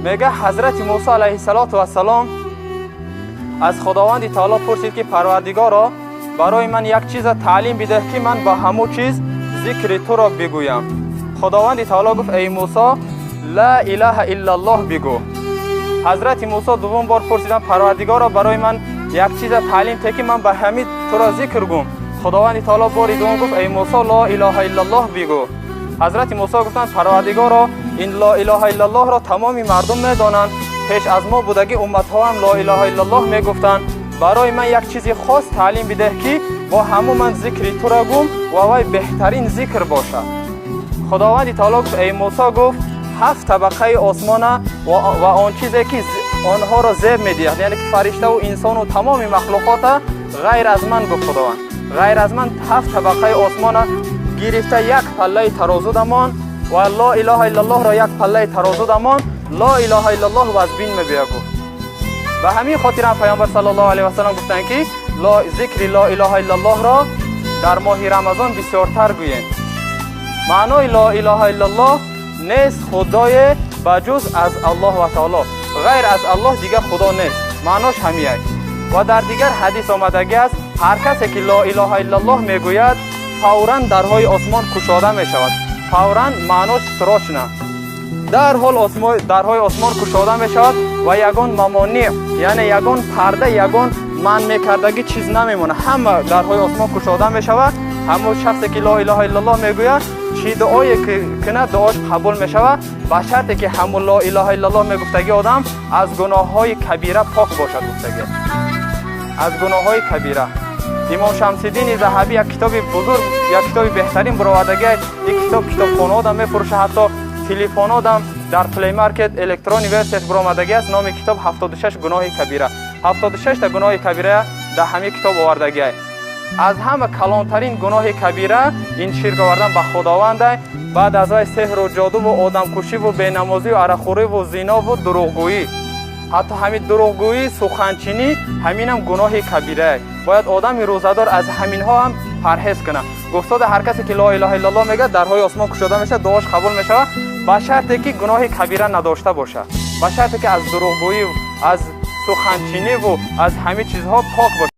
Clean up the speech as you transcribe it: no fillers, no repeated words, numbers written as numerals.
میگه حضرت موسی علیه السلام از خداوند تعالی پرسید که پروردگارا برای من یک چیز تعلیم بده که من با همو چیز ذکر تو را بگویم. خداوند تعالی گفت ای موسی لا اله الا الله بگو. حضرت موسی دوم بار پرسیدن پروردگارا برای من یک چیز تعلیم ده که من به همین تو را ذکر گم. خداوند تعالی بار دوم گفت ای موسی لا اله الا الله بگو. حضرت موسی گفتن پروردگارا این لا اله الا الله را تمامی مردم میدانند، پیش از ما بودگی امت ها هم لا اله الا الله میگفتند. برای من یک چیز خاص تعلیم بده که با همو من ذکر تو را گم و وای بهترین ذکر باشد. خداوند تعالی گفت ای موسی گفت 7 طبقه آسمان و آن چیزی که آنها را زیب میدهد، یعنی که فرشته و انسان و تمام مخلوقات غیر از من گفت خداوند. غیر از من 7 طبقه آسمان گرفته یک پله ترازو دمان و لا اله الا الله را یک پله ترازو دمان لا اله الا الله و از بین میبیا گفت. و همین خاطر هم پیامبر صلی الله علیه و سلم گفتن که ذکر لا اله الا الله را در ماه رمضان بسیارتر گویید. معنای لا اله الا الله نیست خدای بجز از الله و تعالی، غیر از الله دیگر خدا نیست. معناش همیه. و در دیگر حدیث آمدگی است هر کسی که لا اله الا الله میگوید فوراً درهای آسمان گشاده می شود. فوراً معناش سراچ نه، در حال درهای آسمان گشاده می شود و یگان ممانع، یعنی یگان پرده، یگان من میکردگی چیز نمیمونه. همه درهای آسمان گشاده می شود. همون شخصی که لا اله الا الله میگوید چی دعایی که کنه دعاش قبول می شود، با شرطی که همون لا اله الا الله میگفتگی آدم از گناه های کبیره پاک باشد. گفتگی از گناه های کبیره. امام شمس الدین ذهبی یک کتاب بزرگ، یک کتاب بهترین برآوردگی، این کتاب خانه هم میفروشه، حتی تلفن هم در پلی مارکت الکترونی ورسیت برآمدگی است. نام کتاب 76 گناه کبیره. 76 تا گناه کبیره در همین کتاب آوردگی است. از همه کلانترین گناه کبیره این شرک آوردن به خداوند، بعد از وی سحر و جادو و آدمکشی و بینمازی و عرقخوری و زنا و دروغگویی. حتی همین دروغگویی، سخنچینی همین هم گناه کبیره. باید آدم روزدار از همین ها هم پرهیز کنه. گفتاد هر کسی که لا اله الا الله میگه درهای آسمان گشاده میشه، دعاش قبول میشه، با شرطی که گناه کبیره نداشته باشه، با شرطی که از دروغگویی و از سخنچینی و از همین چیزها پاک باشه.